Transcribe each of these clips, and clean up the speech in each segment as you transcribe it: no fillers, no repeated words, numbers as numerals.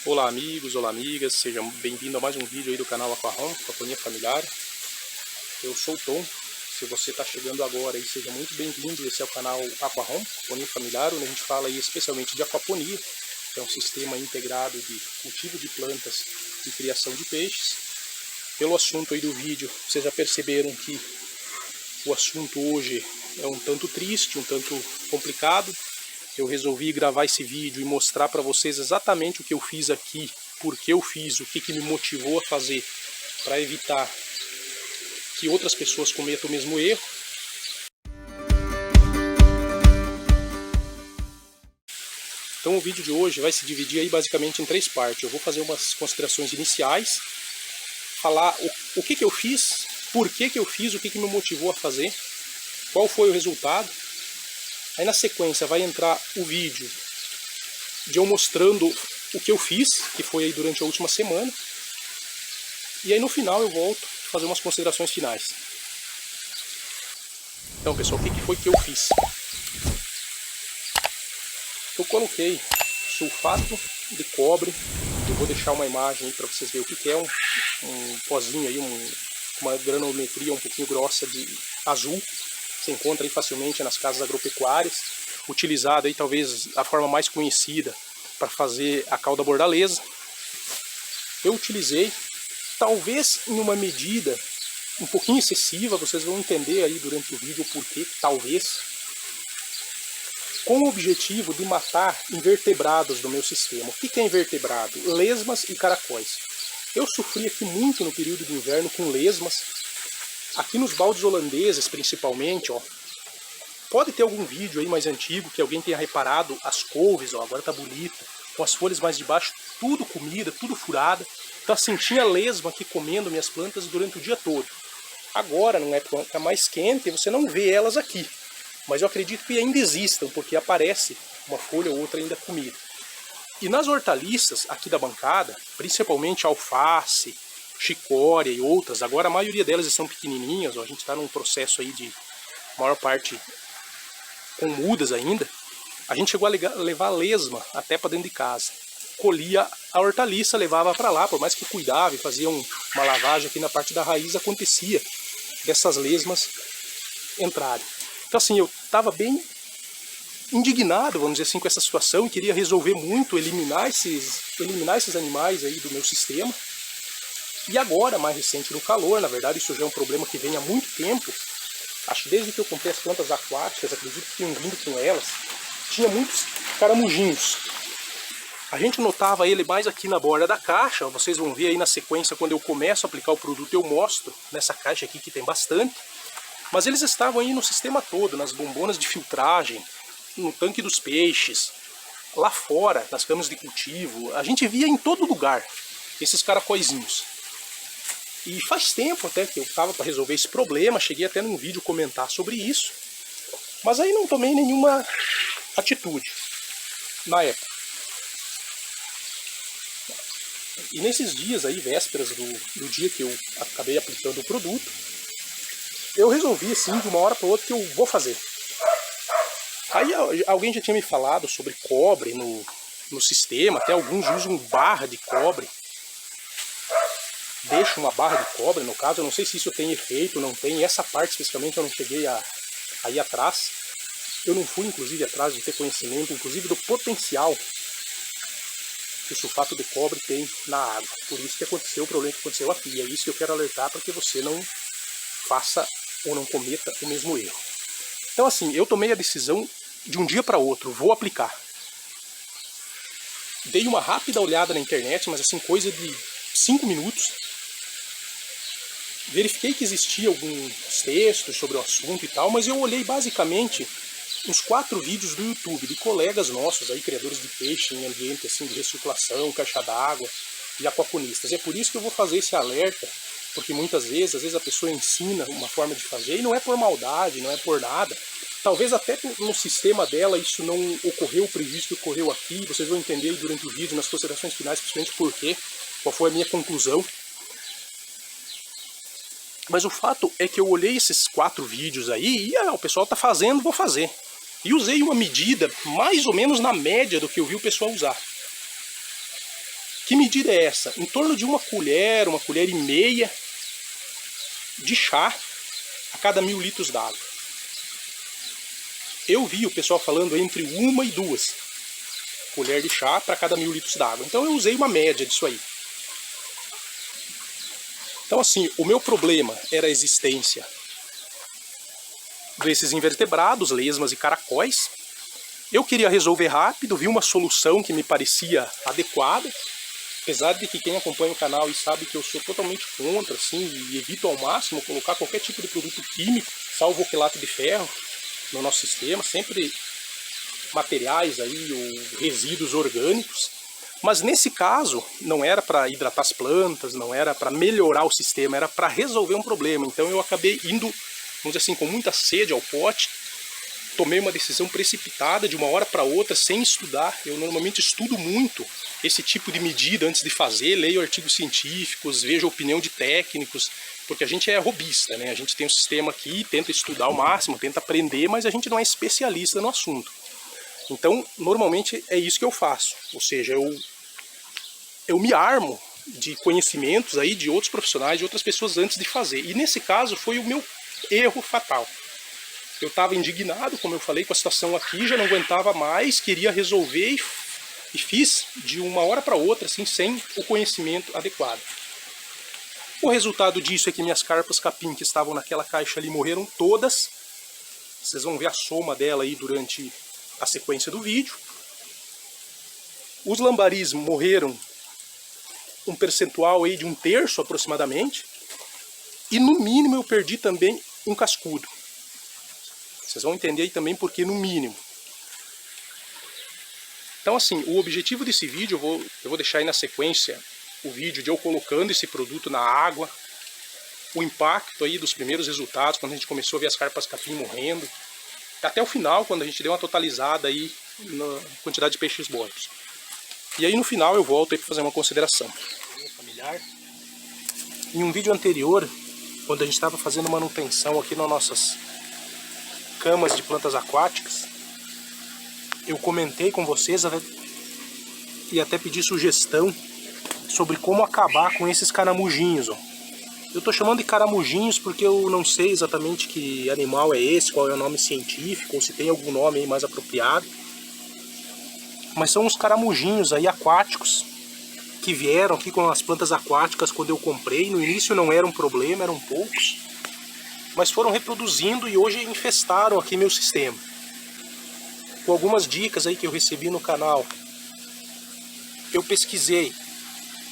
Olá amigos, olá amigas, sejam bem-vindos a mais um vídeo aí do canal Aquahome, Companhia Familiar. Eu sou o Tom, se você está chegando agora aí, seja muito bem-vindo. Esse é o canal Aquahome, Companhia Familiar, onde a gente fala aí especialmente de aquaponia, que é um sistema integrado de cultivo de plantas e criação de peixes. Pelo assunto aí do vídeo, vocês já perceberam que o assunto hoje é um tanto triste, um tanto complicado. Eu resolvi gravar esse vídeo e mostrar para vocês exatamente o que eu fiz aqui, por que eu fiz, o que me motivou a fazer, para evitar que outras pessoas cometam o mesmo erro. Então o vídeo de hoje vai se dividir aí basicamente em três partes. Eu vou fazer umas considerações iniciais, falar o que eu fiz, por que eu fiz, o que me motivou a fazer, qual foi o resultado. Aí na sequência vai entrar o vídeo de eu mostrando o que eu fiz, que foi aí durante a última semana. E aí no final eu volto a fazer umas considerações finais. Então pessoal, o que foi que eu fiz? Eu coloquei sulfato de cobre. Eu vou deixar uma imagem aí para vocês verem o que é um pozinho aí, uma granulometria um pouquinho grossa de azul. Se encontra aí facilmente nas casas agropecuárias, utilizado aí talvez a forma mais conhecida para fazer a cal da bordaleza. Eu utilizei, talvez em uma medida um pouquinho excessiva, vocês vão entender aí durante o vídeo o porquê, talvez, com o objetivo de matar invertebrados do meu sistema. O que é invertebrado? Lesmas e caracóis. Eu sofri aqui muito no período de inverno com lesmas. Aqui nos baldes holandeses, principalmente, ó, pode ter algum vídeo aí mais antigo que alguém tenha reparado as couves, ó, agora tá bonito, com as folhas mais de baixo, tudo comida, tudo furada. Então assim, tinha lesma aqui comendo minhas plantas durante o dia todo. Agora, numa época mais quente, você não vê elas aqui, mas eu acredito que ainda existam, porque aparece uma folha ou outra ainda comida. E nas hortaliças aqui da bancada, principalmente alface, chicória e outras, agora a maioria delas estão pequenininhas, ó, a gente está num processo aí de maior parte com mudas ainda. A gente chegou a levar lesma até para dentro de casa, colhia a hortaliça, levava para lá, por mais que cuidava e fazia uma lavagem aqui na parte da raiz, acontecia dessas lesmas entrarem. Então assim, eu estava bem indignado, vamos dizer assim, com essa situação e queria resolver muito, eliminar esses animais aí do meu sistema. E agora, mais recente no calor, na verdade isso já é um problema que vem há muito tempo. Acho que desde que eu comprei as plantas aquáticas, acredito que tenham vindo com elas, tinha muitos caramujinhos. A gente notava ele mais aqui na borda da caixa, vocês vão ver aí na sequência, quando eu começo a aplicar o produto eu mostro, nessa caixa aqui que tem bastante. Mas eles estavam aí no sistema todo, nas bombonas de filtragem, no tanque dos peixes, lá fora, nas camas de cultivo. A gente via em todo lugar esses caracóizinhos. E faz tempo até que eu estava para resolver esse problema, cheguei até num vídeo comentar sobre isso, mas aí não tomei nenhuma atitude na época. E nesses dias aí, vésperas do dia que eu acabei aplicando o produto, eu resolvi assim, de uma hora para outra, que eu vou fazer. Aí alguém já tinha me falado sobre cobre no sistema, até alguns usam barra de cobre. Deixo uma barra de cobre, no caso, eu não sei se isso tem efeito, não tem. Essa parte especificamente eu não cheguei a ir atrás. Eu não fui, inclusive, atrás de ter conhecimento, inclusive, do potencial que o sulfato de cobre tem na água. Por isso que aconteceu o problema que aconteceu aqui. E é isso que eu quero alertar para que você não faça ou não cometa o mesmo erro. Então assim, eu tomei a decisão de um dia para outro, vou aplicar. Dei uma rápida olhada na internet, mas assim, coisa de 5 minutos. Verifiquei que existia alguns textos sobre o assunto e tal, mas eu olhei basicamente uns 4 vídeos do YouTube de colegas nossos, aí, criadores de peixe em ambiente assim, de recirculação, caixa d'água e aquaponistas. É por isso que eu vou fazer esse alerta, porque muitas vezes, a pessoa ensina uma forma de fazer e não é por maldade, não é por nada. Talvez até no sistema dela isso não ocorreu o prejuízo que ocorreu aqui, vocês vão entender durante o vídeo, nas considerações finais, principalmente porquê, qual foi a minha conclusão. Mas o fato é que eu olhei esses 4 vídeos aí e o pessoal tá fazendo, vou fazer. E usei uma medida mais ou menos na média do que eu vi o pessoal usar. Que medida é essa? Em torno de uma colher e meia de chá a cada 1000 litros d'água. Eu vi o pessoal falando entre 1 e 2 colheres de chá para cada 1000 litros d'água. Então eu usei uma média disso aí. Então assim, o meu problema era a existência desses invertebrados, lesmas e caracóis. Eu queria resolver rápido, vi uma solução que me parecia adequada. Apesar de que quem acompanha o canal e sabe que eu sou totalmente contra, assim, e evito ao máximo colocar qualquer tipo de produto químico, salvo o quelato de ferro, no nosso sistema, sempre materiais aí, ou resíduos orgânicos. Mas nesse caso, não era para hidratar as plantas, não era para melhorar o sistema, era para resolver um problema. Então eu acabei indo, vamos dizer assim, com muita sede ao pote, tomei uma decisão precipitada de uma hora para outra, sem estudar. Eu normalmente estudo muito esse tipo de medida antes de fazer, leio artigos científicos, vejo a opinião de técnicos, porque a gente é robista, né? A gente tem um sistema aqui, tenta estudar ao máximo, tenta aprender, mas a gente não é especialista no assunto. Então, normalmente é isso que eu faço, ou seja, eu me armo de conhecimentos aí de outros profissionais, de outras pessoas antes de fazer. E nesse caso foi o meu erro fatal. Eu estava indignado, como eu falei, com a situação aqui, já não aguentava mais, queria resolver e fiz de uma hora para outra, assim, sem o conhecimento adequado. O resultado disso é que minhas carpas capim que estavam naquela caixa ali morreram todas. Vocês vão ver a soma dela aí durante a sequência do vídeo. Os lambaris morreram um percentual aí de 1/3 aproximadamente. E no mínimo eu perdi também um cascudo. Vocês vão entender aí também porque no mínimo. Então assim, o objetivo desse vídeo, eu vou deixar aí na sequência o vídeo de eu colocando esse produto na água, o impacto aí dos primeiros resultados, quando a gente começou a ver as carpas capim morrendo, até o final, quando a gente deu uma totalizada aí na quantidade de peixes mortos. E aí no final eu volto aí para fazer uma consideração. Familiar. Em um vídeo anterior, quando a gente estava fazendo manutenção aqui nas nossas camas de plantas aquáticas, eu comentei com vocês e até pedi sugestão sobre como acabar com esses caramujinhos. Ó. Eu estou chamando de caramujinhos porque eu não sei exatamente que animal é esse, qual é o nome científico, ou se tem algum nome aí mais apropriado. Mas são uns caramujinhos aí aquáticos que vieram aqui com as plantas aquáticas quando eu comprei. No início não era um problema, eram poucos, mas foram reproduzindo e hoje infestaram aqui meu sistema. Com algumas dicas aí que eu recebi no canal, eu pesquisei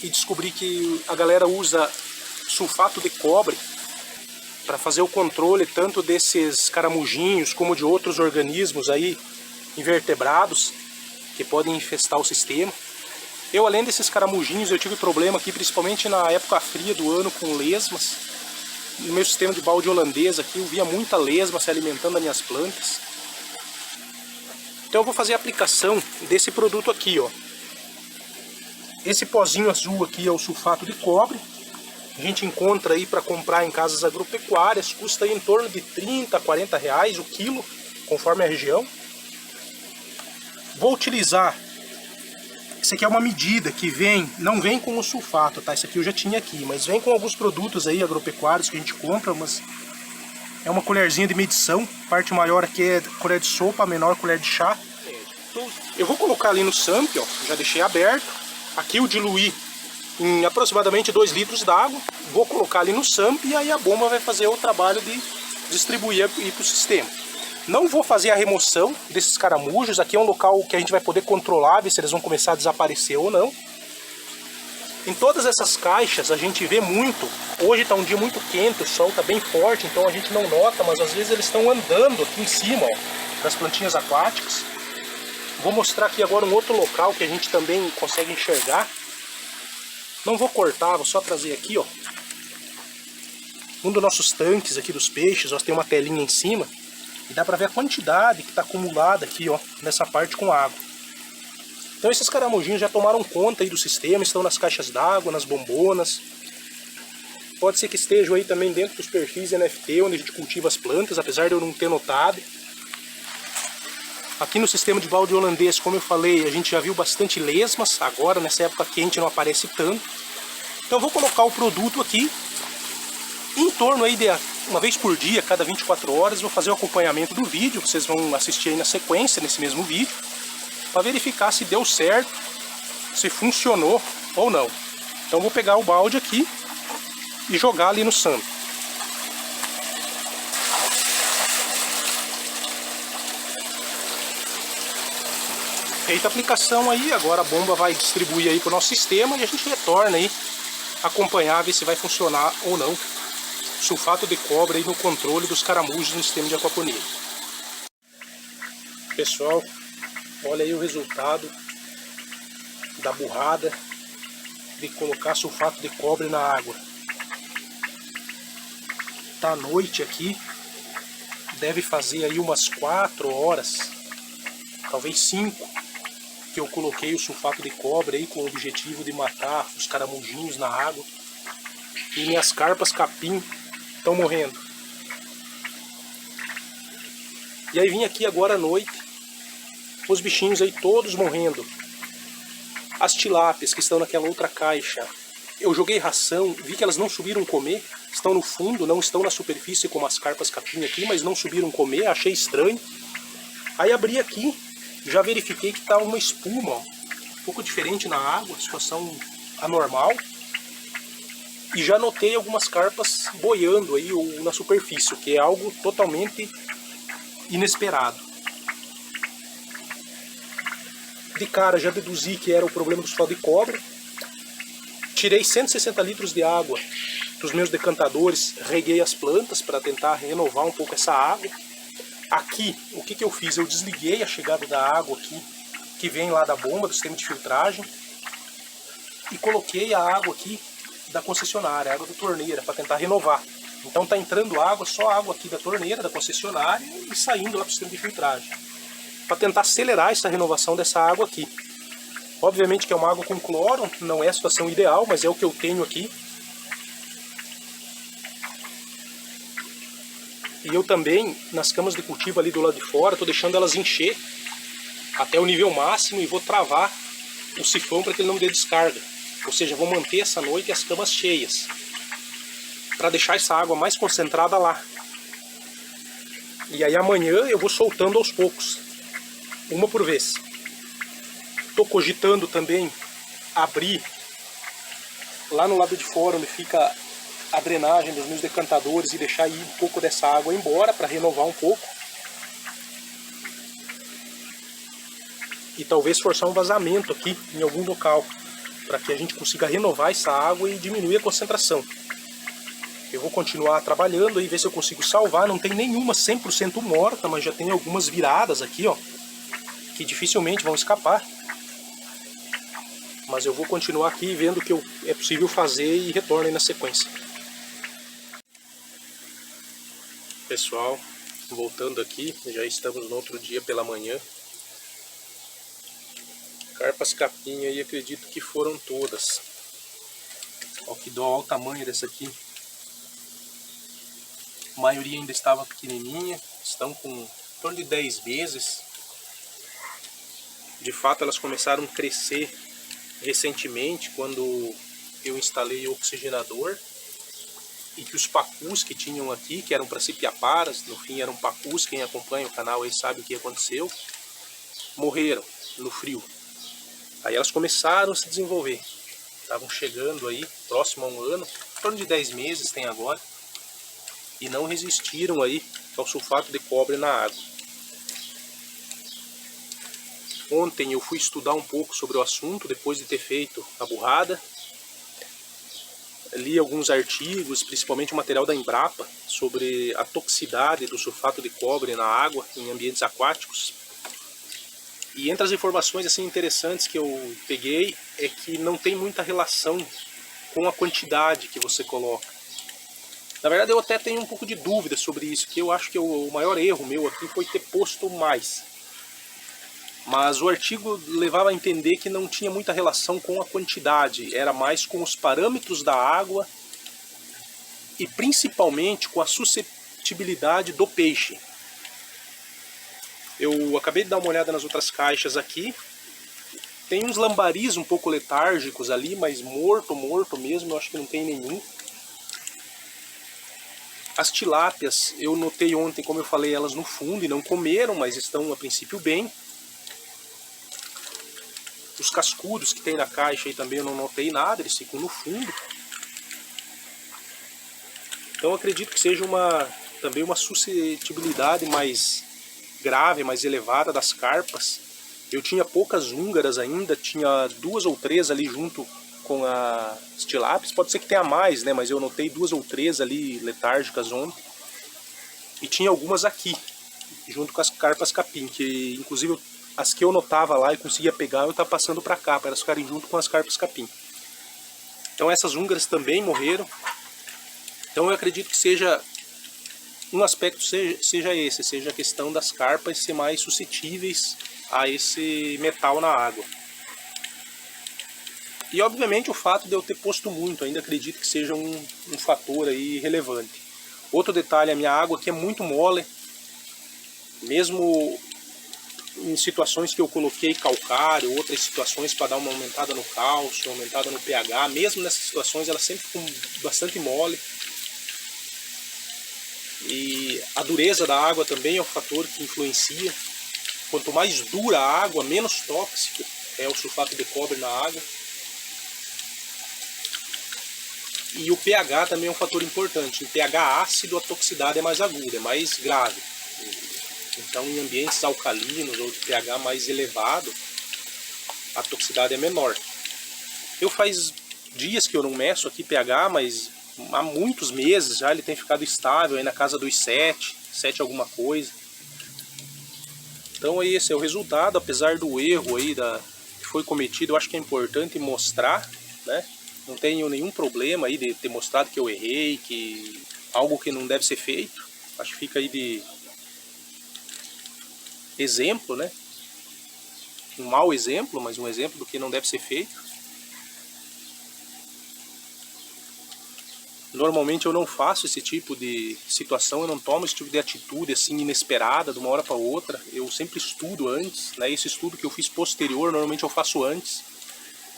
e descobri que a galera usa sulfato de cobre para fazer o controle tanto desses caramujinhos como de outros organismos aí invertebrados que podem infestar o sistema. Eu, além desses caramujinhos, eu tive problema aqui principalmente na época fria do ano com lesmas. No meu sistema de balde holandês aqui eu via muita lesma se alimentando das minhas plantas. Então eu vou fazer a aplicação desse produto aqui, ó. Esse pozinho azul aqui é o sulfato de cobre. A gente encontra aí para comprar em casas agropecuárias, custa aí em torno de 30 a 40 reais o quilo, conforme a região. Vou utilizar, isso aqui é uma medida que não vem com o sulfato, tá? Isso aqui eu já tinha aqui, mas vem com alguns produtos aí agropecuários que a gente compra, mas é uma colherzinha de medição, a parte maior aqui é colher de sopa, a menor colher de chá. Eu vou colocar ali no SAMP, ó, já deixei aberto. Aqui eu diluí em aproximadamente 2 litros d'água, vou colocar ali no SAMP e aí a bomba vai fazer o trabalho de distribuir aí para o sistema. Não vou fazer a remoção desses caramujos, aqui é um local que a gente vai poder controlar, ver se eles vão começar a desaparecer ou não. Em todas essas caixas a gente vê muito, hoje está um dia muito quente, o sol está bem forte, então a gente não nota, mas às vezes eles estão andando aqui em cima, ó, das plantinhas aquáticas. Vou mostrar aqui agora um outro local que a gente também consegue enxergar. Não vou cortar, vou só trazer aqui, ó. Um dos nossos tanques aqui dos peixes, ó, tem uma telinha em cima. E dá pra ver a quantidade que está acumulada aqui, ó, nessa parte com água. Então esses caramujinhos já tomaram conta aí do sistema, estão nas caixas d'água, nas bombonas. Pode ser que estejam aí também dentro dos perfis NFT, onde a gente cultiva as plantas, apesar de eu não ter notado. Aqui no sistema de balde holandês, como eu falei, a gente já viu bastante lesmas. Agora, nessa época quente, não aparece tanto. Então eu vou colocar o produto aqui em torno aí de uma vez por dia, cada 24 horas. Vou fazer o acompanhamento do vídeo, vocês vão assistir aí na sequência, nesse mesmo vídeo, para verificar se deu certo, se funcionou ou não. Então eu vou pegar o balde aqui e jogar ali no sando. Feita a aplicação aí, agora a bomba vai distribuir aí para o nosso sistema e a gente retorna aí, acompanhar, ver se vai funcionar ou não. Sulfato de cobre aí no controle dos caramujos no sistema de aquaponia. Pessoal, olha aí o resultado da burrada de colocar sulfato de cobre na água. Tá à noite aqui, deve fazer aí umas 4 horas, talvez 5, que eu coloquei o sulfato de cobre aí com o objetivo de matar os caramujinhos na água. E minhas carpas capim estão morrendo. E aí vim aqui agora à noite, os bichinhos aí todos morrendo. As tilápias que estão naquela outra caixa, eu joguei ração, vi que elas não subiram comer, estão no fundo, não estão na superfície como as carpas capim aqui, mas não subiram comer, achei estranho. Aí abri aqui, já verifiquei que está uma espuma, ó, um pouco diferente na água, situação anormal. E já notei algumas carpas boiando aí ou na superfície, o que é algo totalmente inesperado. De cara já deduzi que era o problema do sulfato de cobre. Tirei 160 litros de água dos meus decantadores, reguei as plantas para tentar renovar um pouco essa água. Aqui, o que eu fiz? Eu desliguei a chegada da água aqui, que vem lá da bomba, do sistema de filtragem, e coloquei a água aqui da concessionária, a água da torneira, para tentar renovar. Então tá entrando água, só água aqui da torneira, da concessionária, e saindo lá para o sistema de filtragem, para tentar acelerar essa renovação dessa água aqui. Obviamente que é uma água com cloro, não é a situação ideal, mas é o que eu tenho aqui. E eu também, nas camas de cultivo ali do lado de fora, estou deixando elas encher até o nível máximo e vou travar o sifão para que ele não dê descarga. Ou seja, vou manter essa noite as camas cheias, para deixar essa água mais concentrada lá. E aí amanhã eu vou soltando aos poucos, uma por vez. Estou cogitando também abrir lá no lado de fora, onde fica a drenagem dos meus decantadores, e deixar ir um pouco dessa água embora para renovar um pouco. E talvez forçar um vazamento aqui em algum local, para que a gente consiga renovar essa água e diminuir a concentração. Eu vou continuar trabalhando e ver se eu consigo salvar. Não tem nenhuma 100% morta, mas já tem algumas viradas aqui, ó, que dificilmente vão escapar. Mas eu vou continuar aqui vendo o que é possível fazer e retorno aí na sequência. Pessoal, voltando aqui, já estamos no outro dia pela manhã. Carpas capim aí, acredito que foram todas. Olha que dó, olha o tamanho dessa aqui. A maioria ainda estava pequenininha, estão com em torno de 10 meses. De fato elas começaram a crescer recentemente, quando eu instalei o oxigenador, e que os pacus que tinham aqui, que eram prassipiaparas, no fim eram pacus, quem acompanha o canal aí sabe o que aconteceu, morreram no frio. Aí elas começaram a se desenvolver, estavam chegando aí, próximo a um ano, em torno de 10 meses tem agora, e não resistiram aí ao sulfato de cobre na água. Ontem eu fui estudar um pouco sobre o assunto, depois de ter feito a burrada. Li alguns artigos, principalmente o material da Embrapa, sobre a toxicidade do sulfato de cobre na água, em ambientes aquáticos. E entre as informações assim, interessantes que eu peguei, é que não tem muita relação com a quantidade que você coloca. Na verdade eu até tenho um pouco de dúvida sobre isso, que eu acho que o maior erro meu aqui foi ter posto mais. Mas o artigo levava a entender que não tinha muita relação com a quantidade, era mais com os parâmetros da água e principalmente com a suscetibilidade do peixe. Eu acabei de dar uma olhada nas outras caixas aqui. Tem uns lambaris um pouco letárgicos ali, mas morto mesmo, eu acho que não tem nenhum. As tilápias, eu notei ontem, como eu falei, elas no fundo e não comeram, mas estão a princípio bem. Os cascudos que tem na caixa aí também eu não notei nada, eles ficam no fundo. Então eu acredito que seja também uma suscetibilidade mais grave, mais elevada das carpas. Eu tinha poucas húngaras ainda, tinha 2 ou 3 ali junto com as tilápias. Pode ser que tenha mais, né? Mas eu notei 2 ou 3 ali letárgicas ontem. E tinha algumas aqui, junto com as carpas capim, que inclusive as que eu notava lá e conseguia pegar, eu estava passando para cá, para elas ficarem junto com as carpas capim. Então essas húngaras também morreram. Então eu acredito que seja um aspecto seja a questão das carpas ser mais suscetíveis a esse metal na água. E obviamente o fato de eu ter posto muito, ainda acredito que seja um fator aí relevante. Outro detalhe, a minha água aqui é muito mole, mesmo em situações que eu coloquei calcário, outras situações para dar uma aumentada no cálcio, aumentada no pH, mesmo nessas situações ela sempre ficou bastante mole. E a dureza da água também é um fator que influencia. Quanto mais dura a água, menos tóxico é o sulfato de cobre na água. E o pH também é um fator importante. Em pH ácido a toxicidade é mais aguda, é mais grave. Então em ambientes alcalinos ou de pH mais elevado, a toxicidade é menor. Eu faz dias que eu não meço aqui pH, mas há muitos meses já ele tem ficado estável aí na casa dos 7 alguma coisa. Então esse é o resultado, apesar do erro aí que foi cometido, eu acho que é importante mostrar, né? Não tenho nenhum problema aí de ter mostrado que eu errei, que algo que não deve ser feito. Acho que fica aí de exemplo, né? Um mau exemplo, mas um exemplo do que não deve ser feito. Normalmente eu não faço esse tipo de situação, eu não tomo esse tipo de atitude assim inesperada de uma hora para outra. Eu sempre estudo antes, né? Esse estudo que eu fiz posterior, normalmente eu faço antes.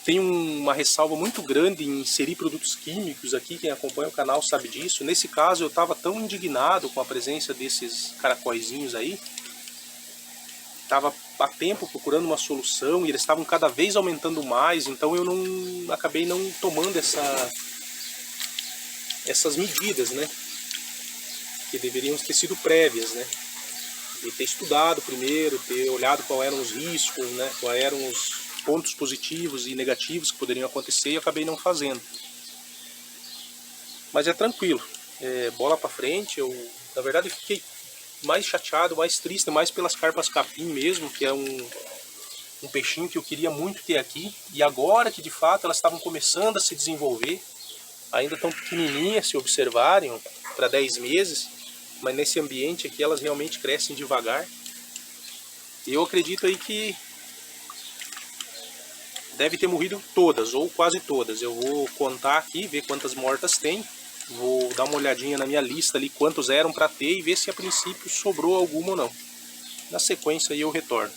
Tem uma ressalva muito grande em inserir produtos químicos aqui, quem acompanha o canal sabe disso. Nesse caso eu estava tão indignado com a presença desses caracóizinhos aí. Estava há tempo procurando uma solução e eles estavam cada vez aumentando mais, então eu acabei não tomando essas medidas, né, que deveriam ter sido prévias, né, de ter estudado primeiro, ter olhado quais eram os riscos, né, quais eram os pontos positivos e negativos que poderiam acontecer, e eu acabei não fazendo. Mas é tranquilo, bola para frente. Eu, na verdade, fiquei mais chateado, mais triste, mais pelas carpas capim mesmo, que é um peixinho que eu queria muito ter aqui, e agora que de fato elas estavam começando a se desenvolver, ainda tão pequenininhas se observarem, para 10 meses, mas nesse ambiente aqui elas realmente crescem devagar. E eu acredito aí que deve ter morrido todas, ou quase todas. Eu vou contar aqui, ver quantas mortas tem, vou dar uma olhadinha na minha lista ali, quantos eram para ter, e ver se a princípio sobrou alguma ou não. Na sequência aí eu retorno.